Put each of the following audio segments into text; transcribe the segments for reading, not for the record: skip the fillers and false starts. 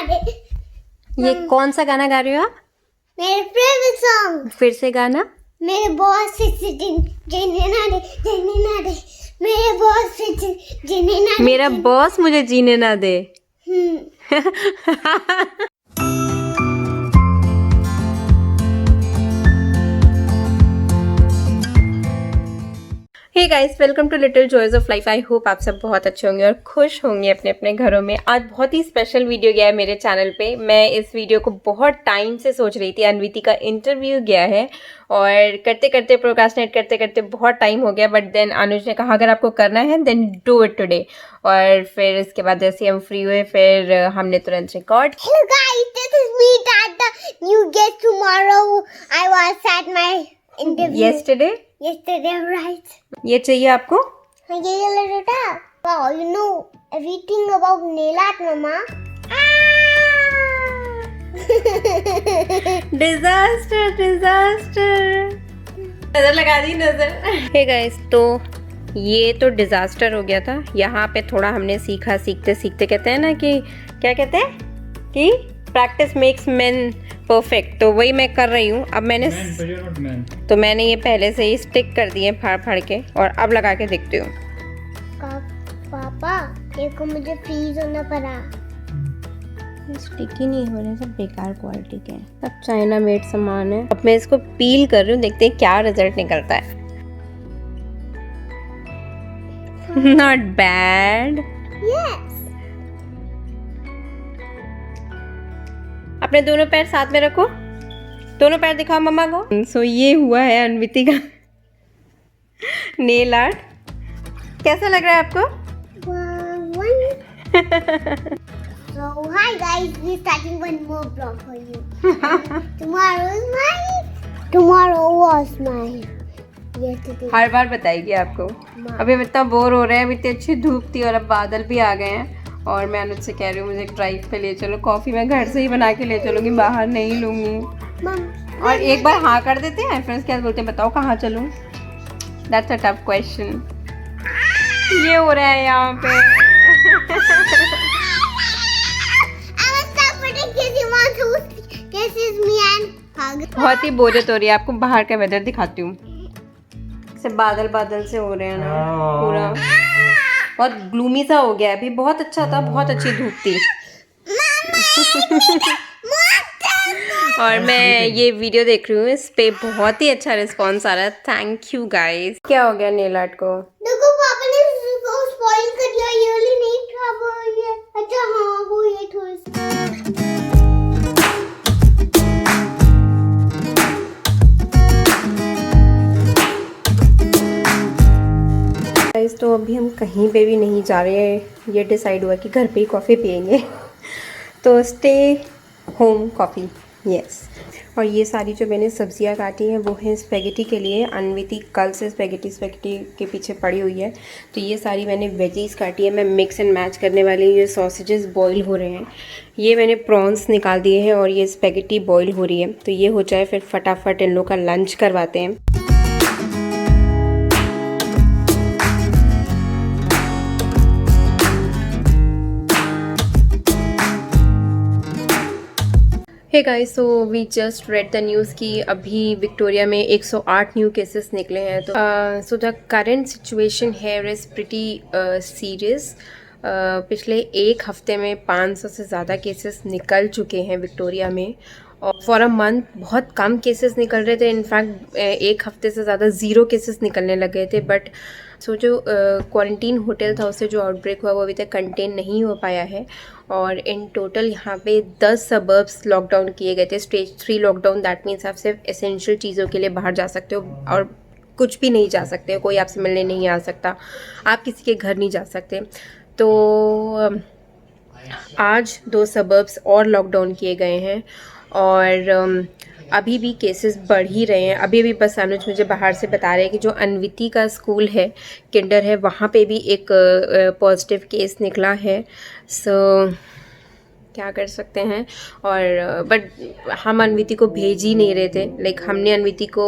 ये कौन सा गाना गा रहे हो आप? मेरे फेवरेट सॉन्ग। फिर से गाना। मेरे बॉस से जीने ना दे मेरे बॉस से जीने ना दे। मेरा बॉस मुझे जीने ना दे। Hey guys, welcome to little joys of life. I hope आप सब बहुत अच्छे होंगे और खुश होंगे अपने अपने घरों में। आज बहुत ही स्पेशल वीडियो गया है मेरे चैनल पे। मैं इस वीडियो को बहुत टाइम से सोच रही थी। अन्विति का इंटरव्यू गया है और करते करते प्रोक्रास्टिनेट करते करते बहुत टाइम हो गया, बट देन अनुज ने कहा अगर आपको करना है देन डू इट टुडे। और फिर इसके बाद जैसे हम फ्री हुए फिर हमने तुरंत record. Hello guys, this is me Tata. You get tomorrow. I was at my interview. Yesterday, right? ये चाहिए आपको? हाँ, ये ले बेटा। Wow, you know everything about nail art, mama. Disaster नजर लगा दी नजर। हे गाइस, तो ये तो डिजास्टर हो गया था। यहाँ पे थोड़ा हमने सीखा, सीखते सीखते कहते हैं ना कि क्या कहते हैं कि प्रैक्टिस मेक्स मैन परफेक्ट। तो वही मैं कर रही हूँ। अब मैंने तो मैंने ये पहले से ही स्टिक कर दिए फाड़ फाड़ के और अब लगा के देखती हूँ। पापा, देखो मुझे फ्रीज होना पड़ा। स्टिक ही नहीं हो रहे, सब बेकार क्वालिटी के हैं, सब चाइना मेड सामान है। अब मैं इसको पील कर रही हूँ, देखते हैं क्या रिजल्ट निकलता है। Not bad. Yes. अपने दोनों पैर साथ में रखो, दोनों पैर दिखाओ मम्मा को। सो ये हुआ है अन्विति का नेल आर्ट। कैसा लग रहा है आपको? So hi guys, we're starting one more vlog for you. Tomorrow was mine. Yesterday. हर बार बताएगी आपको। अभी इतना बोर हो रहे हैं, अभी इतनी अच्छी धूप थी और अब बादल भी आ गए हैं। और मैं अनुज से कह रही हूँ मुझे ड्राइव पे ले चलो, कॉफ़ी मैं घर से ही बना के ले चलूँगी, बाहर नहीं लूँगी। और एक बार हाँ कर देते हैं, फ्रेंड्स क्या बोलते हैं बताओ कहाँ चलूँ? That's a tough question. ये हो रहा है यहाँ पे। बहुत ही बोरियत हो रही है। आपको बाहर का वेदर दिखाती हूँ। से बादल बादल से हो रहे हैं ना, पूरा बहुत ग्लूमी सा हो गया। अभी बहुत अच्छा था, बहुत अच्छी धूप थी। और मैं ये वीडियो देख रही हूँ, इस पे बहुत ही अच्छा रिस्पॉन्स आ रहा है। Thank you guys. क्या हो गया नेल आर्ट को? देखो पापा ने उसको स्पॉइल कर दिया। ये वाली नहीं खराब हो रही है। अच्छा हाँ, वो ये थोड़ी गाइस, तो अभी हम कहीं पे भी नहीं जा रहे हैं। ये डिसाइड हुआ कि घर पे ही कॉफ़ी पियेंगे। तो स्टे होम कॉफ़ी, यस। और ये सारी जो मैंने सब्जियां काटी हैं वो हैं स्पेगेटी के लिए। अन्विति कल से स्पेगेटी के पीछे पड़ी हुई है। तो ये सारी मैंने वेजीज काटी है, मैं मिक्स एंड मैच करने वाली हूँ। ये सॉसेजेस बॉईल हो रहे हैं, ये मैंने प्रॉन्स निकाल दिए हैं और ये स्पेगेटी बॉईल हो रही है। तो ये हो जाए फिर फटाफट इन लोग का लंच करवाते हैं। Hey guys, so we just read the news कि अभी विक्टोरिया में 108 न्यू केसेस निकले हैं। तो so the current situation here is pretty serious. पिछले एक हफ्ते में 500 से ज़्यादा केसेस निकल चुके हैं विक्टोरिया में। और फॉर अ मंथ बहुत कम केसेस निकल रहे थे। इनफैक्ट एक हफ्ते से ज़्यादा 0 केसेस निकलने लग गए थे। बट सो जो क्वारंटीन होटल था उससे जो आउटब्रेक हुआ वो अभी तक कंटेन नहीं हो पाया है। और इन टोटल यहाँ पे 10 सबर्ब्स लॉकडाउन किए गए थे। स्टेज 3 लॉकडाउन, दैट मीन्स आप सिर्फ एसेंशियल चीज़ों के लिए बाहर जा सकते हो और कुछ भी नहीं जा सकते हो। कोई आपसे मिलने नहीं आ सकता, आप किसी के घर नहीं जा सकते। तो आज 2 सबर्ब्स और लॉकडाउन किए गए हैं और अभी भी केसेस बढ़ ही रहे हैं। अभी बस अनुज मुझे बाहर से बता रहे हैं कि जो अन्विति का स्कूल है, किंडर है, वहाँ पे भी एक पॉजिटिव केस निकला है। सो क्या कर सकते हैं। और बट हम अन्विति को भेज ही नहीं रहे थे। लाइक हमने अन्विति को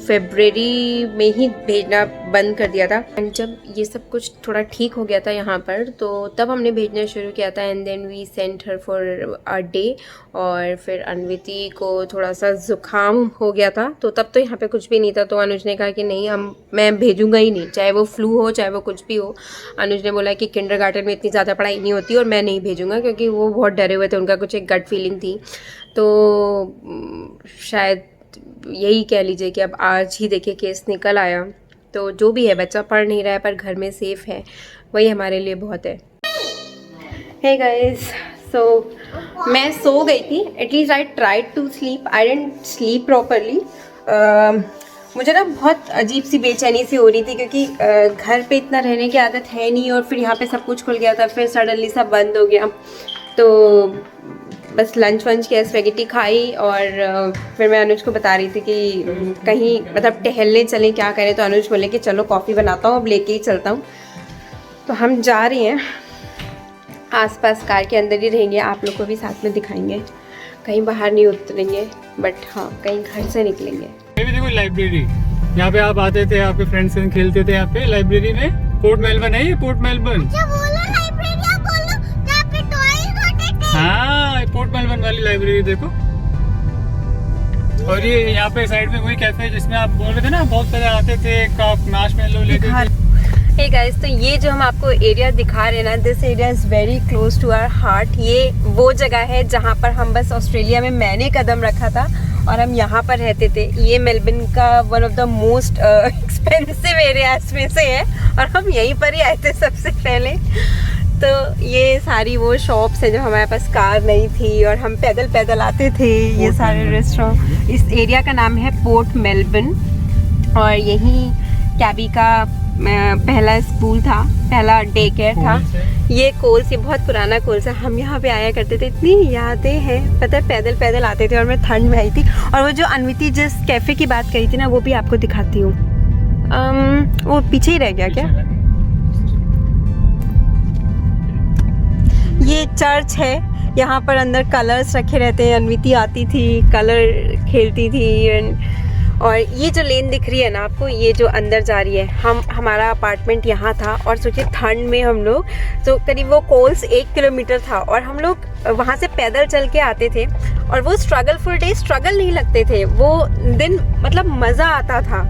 फरवरी में ही भेजना बंद कर दिया था। एंड जब ये सब कुछ थोड़ा ठीक हो गया था यहाँ पर, तो तब हमने भेजना शुरू किया था। And then we sent her for a day. और फिर अन्विति को थोड़ा सा ज़ुकाम हो गया था, तो तब तो यहाँ पे कुछ भी नहीं था। तो अनुज ने कहा कि नहीं, मैं भेजूंगा ही नहीं, चाहे वो फ्लू हो चाहे वो कुछ भी हो। अनुज ने बोला कि किंडरगार्टन में इतनी ज़्यादा पढ़ाई नहीं होती और मैं नहीं भेजूंगा, क्योंकि वो बहुत डरे हुए थे, उनका कुछ एक गट फीलिंग थी। तो शायद यही कह लीजिए कि अब आज ही देखिए केस निकल आया। तो जो भी है, बच्चा पढ़ नहीं रहा है पर घर में सेफ है, वही हमारे लिए बहुत है। हे गाइस, सो मैं सो गई थी। At least I tried to sleep, I didn't sleep properly. मुझे ना बहुत अजीब सी बेचैनी सी हो रही थी, क्योंकि घर पे इतना रहने की आदत है नहीं, और फिर यहाँ पे सब कुछ खुल गया था, फिर सडनली सब बंद हो गया। तो बस लंच वंच किया, स्पेगेटी खाई, और फिर मैं अनुज को बता रही थी कि कहीं मतलब टहलने चलें, क्या करें। तो अनुज बोले कि चलो कॉफ़ी बनाता हूँ, अब लेके ही चलता हूँ। तो हम जा रही हैं, आसपास कार के अंदर ही रहेंगे, आप लोग को भी साथ में दिखाएंगे, कहीं बाहर नहीं उतरेंगे, बट हाँ कहीं घर से निकलेंगे। ये भी देखो लाइब्रेरी, यहाँ पे आप आते थे, आपके फ्रेंड्स से खेलते थे यहाँ पे लाइब्रेरी में। पोर्ट मेलबर्न है ये, पोर्ट मेलबर्न। हाँ, पोर्ट मेलबर्न वाली लाइब्रेरी देखो। और ये यहाँ पे साइड में वही कैफे है जिसमें आप बोल रहे थे ना, बहुत सारे आते थे, मार्शमैलो लेते थे। हे गाइस, तो ये जो हम आपको एरिया दिखा रहे हैं ना, this area is very close to our heart. ये वो जगह है जहाँ पर हम बस ऑस्ट्रेलिया में मैंने कदम रखा था और हम यहाँ पर रहते थे। ये मेलबर्न का one of the most expensive areas में से है, और हम यहीं पर ही आए थे सबसे पहले। तो ये सारी वो शॉप्स हैं, जो हमारे पास कार नहीं थी और हम पैदल पैदल आते थे। ये सारे रेस्टोरेंट, इस एरिया का नाम है पोर्ट मेलबर्न, और यहीं कैबी का पहला स्कूल था, पहला डे केयर था। ये कोल्स, ये बहुत पुराना कोल्स है, हम यहाँ पे आया करते थे, इतनी यादें हैं। पता है, पैदल पैदल आते थे, और मैं ठंड में आई थी। और वो जो अन्विति जिस कैफ़े की बात करी थी ना, वो भी आपको दिखाती हूँ। वो पीछे ही रह गया क्या? ये चर्च है, यहाँ पर अंदर कलर्स रखे रहते हैं। अन्विति आती थी, कलर खेलती थी। और ये जो लेन दिख रही है ना आपको, ये जो अंदर जा रही है, हमारा अपार्टमेंट यहाँ था। और सोचिए ठंड में हम लोग, तो करीब वो कोल्स 1 किलोमीटर था, और हम लोग वहाँ से पैदल चल के आते थे। और वो स्ट्रगल फुल डे, स्ट्रगल नहीं लगते थे वो दिन, मतलब मज़ा आता था।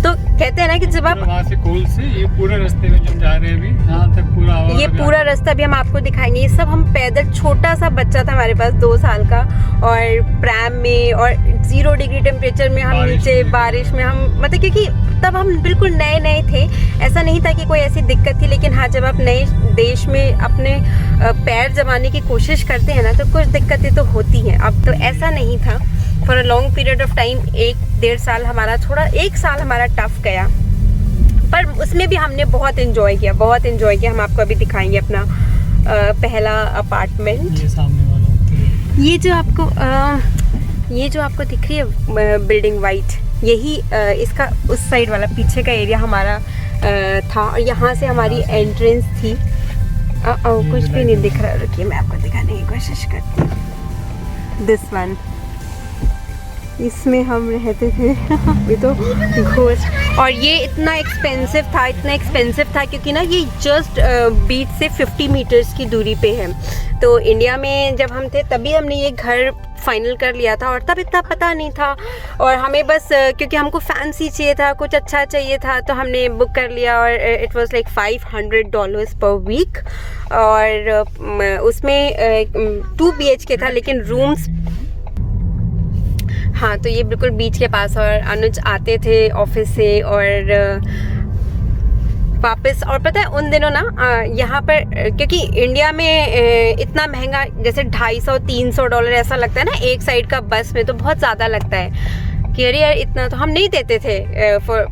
तो कहते हैं ना कि जब आप वहाँ से कोल से ये पूरा रास्ते में जो जा रहे हैं अभी, यहाँ तक पूरा ये पूरा रास्ता भी हम आपको दिखाएंगे। ये सब हम पैदल, छोटा सा बच्चा था हमारे पास 2 साल का, और प्रैम में, और 0 डिग्री टेम्परेचर में हम नीचे, बारिश में हम, मतलब क्योंकि तब हम बिल्कुल नए नए थे। ऐसा नहीं था कि कोई ऐसी दिक्कत थी, लेकिन हाँ, जब आप नए देश में अपने पैर जमाने की कोशिश करते हैं ना, तो कुछ दिक्कतें तो होती हैं। अब तो ऐसा नहीं था। For a long period of time, 1-1.5 साल हमारा, थोड़ा 1 साल हमारा टफ गया, पर उसमें भी हमने बहुत इन्जॉय किया, बहुत इन्जॉय किया। हम आपको अभी दिखाएंगे अपना पहला अपार्टमेंट। ये सामने वाला, ये जो आपको दिख रही है बिल्डिंग वाइट, यही इसका उस साइड वाला पीछे का एरिया हमारा था, और यहाँ से हमारी एंट्रेंस थी। कुछ भी नहीं दिख रहा, रुकिए मैं आपको दिखाने की कोशिश करती हूँ। दिस वन, इसमें हम रहते थे। अभी तो घोष, और ये इतना एक्सपेंसिव था क्योंकि ना ये जस्ट बीच से 50 मीटर्स की दूरी पे है। तो इंडिया में जब हम थे तभी हमने ये घर फाइनल कर लिया था, और तब इतना पता नहीं था, और हमें बस क्योंकि हमको फैंसी चाहिए था, कुछ अच्छा चाहिए था, तो हमने बुक कर लिया। और इट वाज लाइक $500 पर वीक, और उसमें 2 BHK था, लेकिन रूम्स, हाँ, तो ये बिल्कुल बीच के पास। और अनुज आते थे ऑफिस से और वापस, और पता है उन दिनों ना यहाँ पर, क्योंकि इंडिया में इतना महंगा, जैसे $250-300 ऐसा लगता है ना एक साइड का बस में, तो बहुत ज़्यादा लगता है कि अरे यार इतना तो हम नहीं देते थे फॉर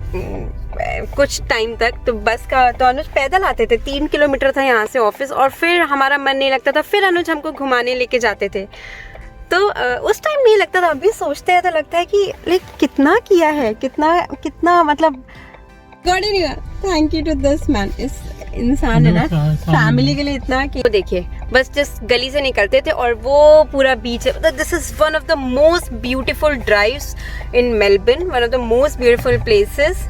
कुछ टाइम तक। तो बस का, तो अनुज पैदल आते थे, 3 किलोमीटर था यहाँ से ऑफिस, और फिर हमारा मन नहीं लगता था, फिर अनुज हमको घुमाने लेके जाते थे। तो उस टाइम नहीं लगता था, अभी सोचते हैं तो लगता है कि लाइक कितना किया है, कितना मतलब thank you to this man. इस इंसान है ना, फैमिली के लिए इतना कि, तो देखिए बस जस्ट गली से निकलते थे और वो पूरा बीच है। मतलब this is one of the most beautiful drives in Melbourne, one of the most beautiful places.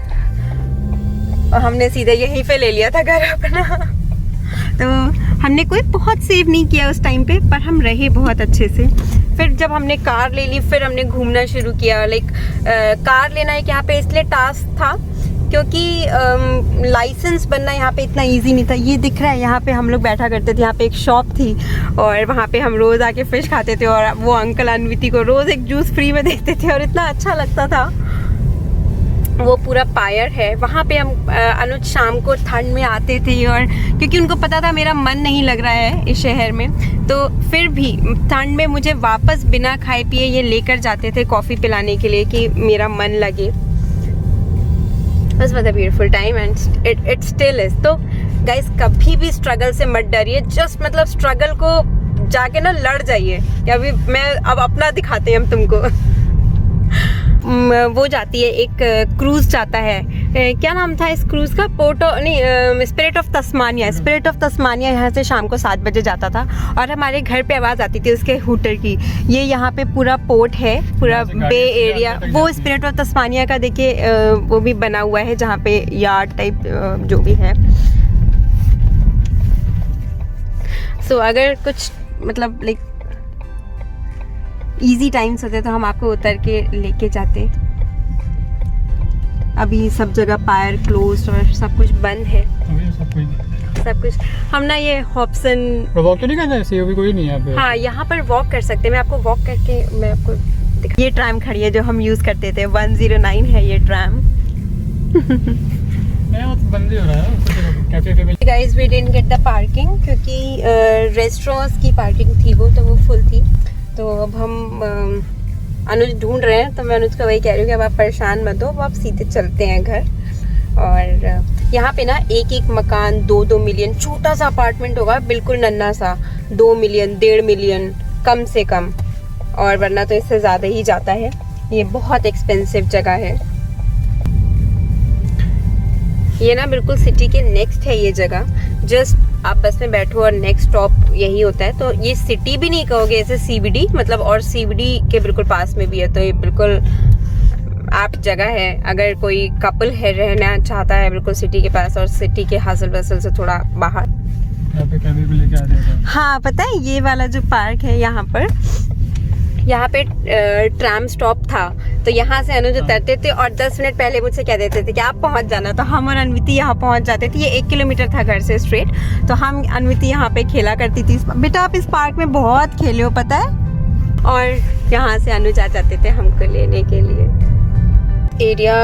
और हमने सीधे यहीं पे ले लिया था घर अपना। तो हमने कोई बहुत सेव नहीं किया उस टाइम पे, पर हम रहे बहुत अच्छे से। फिर जब हमने कार ले ली, फिर हमने घूमना शुरू किया। लाइक कार लेना एक यहाँ पे इसलिए टास्क था क्योंकि लाइसेंस बनना यहाँ पे इतना इजी नहीं था। ये दिख रहा है, यहाँ पे हम लोग बैठा करते थे, यहाँ पे एक शॉप थी और वहाँ पे हम रोज़ आके फ़िश खाते थे और वो अंकल अनविति को रोज़ एक जूस फ्री में देते थे और इतना अच्छा लगता था। वो पूरा पायर है वहाँ पे। हम अनुज शाम को ठंड में आते थे और क्योंकि उनको पता था मेरा मन नहीं लग रहा है इस शहर में, तो फिर भी ठंड में मुझे वापस बिना खाए पिए ये लेकर जाते थे कॉफ़ी पिलाने के लिए कि मेरा मन लगे। बस was a beautiful time and it still is. तो गाइस कभी भी स्ट्रगल से मत डरिए, जस्ट मतलब स्ट्रगल को जाके ना लड़ जाइए। कि अभी मैं अब अपना दिखाते हैं हम तुमको। वो जाती है एक क्रूज जाता है, क्या नाम था इस क्रूज का? Spirit of Tasmania. Spirit of Tasmania यहाँ से शाम को 7 बजे जाता था और हमारे घर पे आवाज़ आती थी उसके हूटर की। ये यहाँ पे पूरा पोर्ट है, पूरा बे एरिया। वो स्पिरिट ऑफ तस्मानिया का देखिए वो भी बना हुआ है जहाँ पे यार्ड टाइप जो भी है। सो अगर कुछ मतलब लाइक इजी टाइम्स होते तो हम आपको उतर के लेके जाते। अभी सब जगह पायर क्लोज और सब कुछ बंद है। सब कुछ हम ना ये हॉब्सन वॉक तो नहीं करना है, अभी कोई नहीं है यहाँ पे। हाँ यहाँ पर वॉक कर सकते हैं। मैं आपको वॉक करके मैं आपको ये ट्रैम खड़ी है जो हम यूज करते थे। 109 है ये ट्रैम। बंद ही हो रहा है कैफे पे। Guys we didn't get the parking क्योंकि रेस्टोरेंट्स की पार्किंग थी वो, तो वो फुल थी। तो अब हम अनुज ढूंढ रहे हैं। तो मैं अनुज को वही कह रही हूँ कि अब आप परेशान मत हो, अब आप सीधे चलते हैं घर। और यहाँ पे ना एक मकान 2-2 मिलियन, छोटा सा अपार्टमेंट होगा बिल्कुल नन्हा सा, 2 मिलियन 1.5 मिलियन कम से कम, और वरना तो इससे ज़्यादा ही जाता है। ये बहुत एक्सपेंसिव जगह है। ये ना बिल्कुल सिटी के नेक्स्ट है ये जगह। जस्ट आप बस में बैठो और नेक्स्ट स्टॉप यही होता है। तो ये सिटी भी नहीं कहोगे, ऐसे सीबीडी मतलब, और सीबीडी के बिल्कुल पास में भी है। तो ये बिल्कुल आप जगह है अगर कोई कपल है रहना चाहता है बिल्कुल सिटी के पास और सिटी के हसल वसल से थोड़ा बाहर। यहाँ पे कैफे भी लेके आ जाएगा। हाँ पता है ये वाला जो पार्क है यहाँ पे ट्राम स्टॉप था। तो यहाँ से अनुज उतरते थे और 10 मिनट पहले मुझसे कह देते थे कि आप पहुँच जाना। तो हम और अनविति यहाँ पहुँच जाते थे। ये 1 किलोमीटर था घर से स्ट्रेट। तो हम अनविति यहाँ पे खेला करती थी। बेटा आप इस पार्क में बहुत खेले हो पता है। और यहाँ से अनुज आ जाते थे हमको लेने के लिए। Area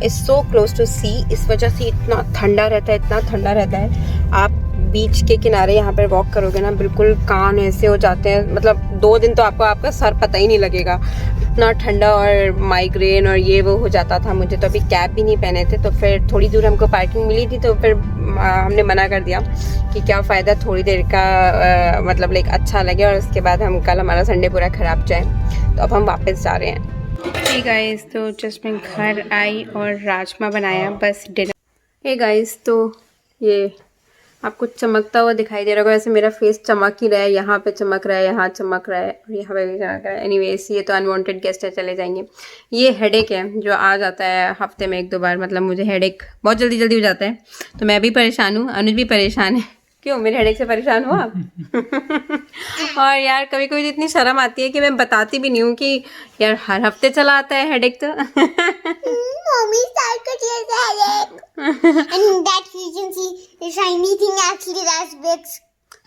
is so close to sea, इस वजह से इतना ठंडा रहता है, इतना ठंडा रहता है। आप बीच के किनारे यहाँ पर वॉक करोगे ना बिल्कुल कान ऐसे हो जाते हैं। मतलब 2 दिन तो आपका सर पता ही नहीं लगेगा, इतना ठंडा। और माइग्रेन और ये वो हो जाता था मुझे। तो अभी कैप भी नहीं पहने थे। तो फिर थोड़ी दूर हमको पार्किंग मिली थी तो फिर हमने मना कर दिया कि क्या फ़ायदा थोड़ी देर का मतलब लाइक अच्छा लगे और उसके बाद हम कल हमारा संडे पूरा ख़राब जाए। तो अब हम वापस जा रहे हैं। हे गाइस तो जस्ट मैं घर आई और राजमा बनाया बस डिनर। हे गाइस तो ये आपको चमकता हुआ दिखाई दे रहा होगा। वैसे मेरा फेस चमक ही रहा है, यहाँ पे चमक रहा है, यहाँ चमक रहा है और यहाँ पे भी चमक रहा है। एनीवेज ये तो अनवांटेड गेस्ट है, चले जाएंगे। ये हेडेक है जो आ जाता है हफ्ते में 1-2 बार। मतलब मुझे हेडेक बहुत जल्दी हो जाता है। तो मैं भी परेशान हूँ, अनुज भी परेशान है। क्यों मेरे हेडेक से परेशान हो आप? और यार कभी कभी तो इतनी शर्म आती है कि मैं बताती भी नहीं हूँ कि यार हर हफ्ते चला आता है हेडेक। तो Mommy started to headache. And that you can see the shiny thing actually that's Vicks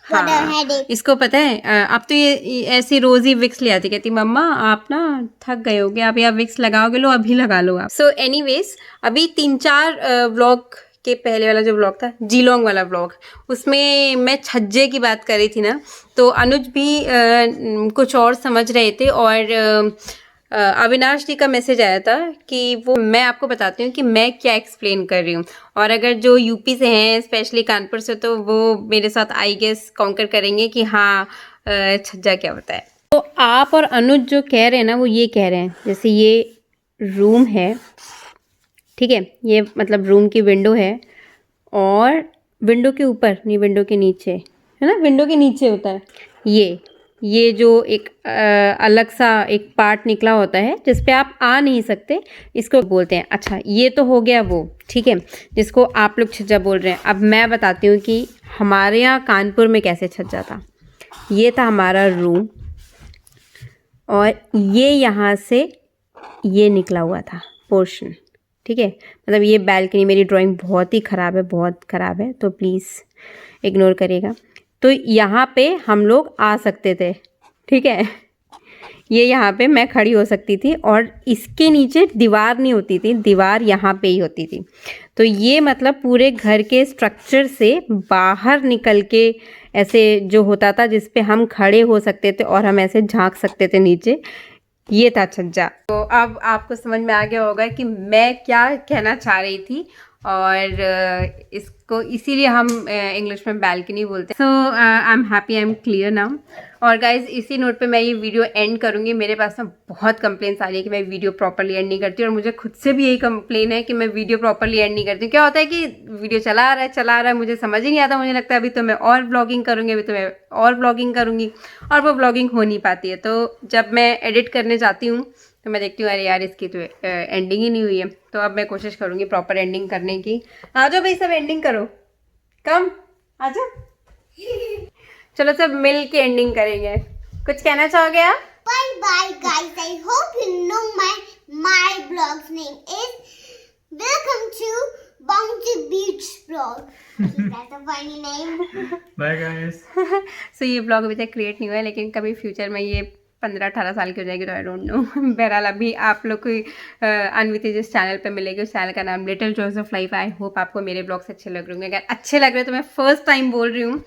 for the headache. इसको पता है अब तो ये ऐसी रोज ही विक्स ले आती, कहती मम्मा आप ना थक गए होगे, आप या विक्स लगाओगे, लो अभी लगा लो आप। सो एनीवेज अभी 3-4 व्लॉग के पहले वाला जो व्लॉग था जीलोंग वाला व्लॉग, उसमें मैं छज्जे की बात कर रही थी ना। तो अनुज भी कुछ और समझ रहे थे और अविनाश जी का मैसेज आया था कि वो मैं आपको बताती हूँ कि मैं क्या एक्सप्लेन कर रही हूँ। और अगर जो यूपी से हैं स्पेशली कानपुर से तो वो मेरे साथ आई गेस कॉन्कर करेंगे कि हाँ छज्जा क्या होता है। तो आप और अनुज जो कह रहे हैं ना वो ये कह रहे हैं जैसे ये रूम है, ठीक है, ये मतलब रूम की विंडो है और विंडो के ऊपर नहीं विंडो के नीचे है ना, विंडो के नीचे होता है ये जो एक अलग सा एक पार्ट निकला होता है जिस पे आप आ नहीं सकते, इसको बोलते हैं। अच्छा, ये तो हो गया वो, ठीक है, जिसको आप लोग छज्जा बोल रहे हैं। अब मैं बताती हूँ कि हमारे यहाँ कानपुर में कैसे छज्जा था। ये था हमारा रूम और ये यहाँ से ये निकला हुआ था पोर्शन, ठीक है। मतलब ये बैल्कनी, मेरी ड्राइंग बहुत ही ख़राब है, बहुत ख़राब है, तो प्लीज़ इग्नोर करिएगा। तो यहाँ पे हम लोग आ सकते थे, ठीक है। ये यहाँ पे मैं खड़ी हो सकती थी और इसके नीचे दीवार नहीं होती थी, दीवार यहाँ पे ही होती थी। तो ये मतलब पूरे घर के स्ट्रक्चर से बाहर निकल के ऐसे जो होता था जिस पे हम खड़े हो सकते थे और हम ऐसे झांक सकते थे नीचे, ये था छज्जा। तो अब आपको समझ में आ गया होगा कि मैं क्या कहना चाह रही थी, और इसको इसीलिए हम इंग्लिश में बैल्कनी बोलते हैं। So I am happy, I am clear now. और गाइज इसी नोट पे मैं ये वीडियो एंड करूँगी। मेरे पास ना बहुत कंप्लेंट्स आ रही है कि मैं वीडियो प्रॉपर्ली एंड नहीं करती, और मुझे खुद से भी यही कंप्लेन है कि मैं वीडियो प्रॉपर्ली एंड नहीं करती हूँ। क्या होता है कि वीडियो चला आ रहा है, मुझे समझ ही नहीं आता। मुझे लगता है अभी तो मैं और ब्लॉगिंग करूँगी, अभी तो मैं और ब्लॉगिंग करूँगी, और वो ब्लॉगिंग हो नहीं पाती है। तो जब मैं एडिट करने जाती हूँ तो मैं देखती हूँ अरे यार इसकी तो एंडिंग ही नहीं हुई है। तो अब मैं कोशिश करूँगी प्रॉपर एंडिंग करने की। आ जाओ भाई, सब एंडिंग करो, कम आ जाओ। चलो सब मिल के एंडिंग करेंगे। कुछ कहना चाहोगे आप? Bye bye guys. I hope you know my blog's name is Welcome to Bounty Beach Blog. That's a funny name. Bye guys. So ये ब्लॉग अभी तक क्रिएट नहीं हुआ है, लेकिन कभी फ्यूचर में ये 15-18 साल की हो जाएगी तो आई डोंट नो। बहरहाल अभी आप लोग को अनविति जिस चैनल पे मिलेगी, उस चैनल का नाम little joys of life. I hope आपको मेरे ब्लॉग्स अच्छे लग रहे होंगे। अगर अच्छे लग रहे हैं तो मैं फर्स्ट टाइम बोल रही हूँ,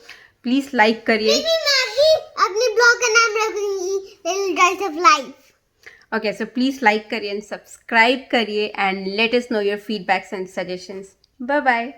प्लीज़ लाइक करिए। मैं भी अपने ब्लॉग का नाम रखूंगी little joys of life. Okay, so please like करिए एंड सब्सक्राइब करिए and let us know your feedbacks and suggestions. Bye bye.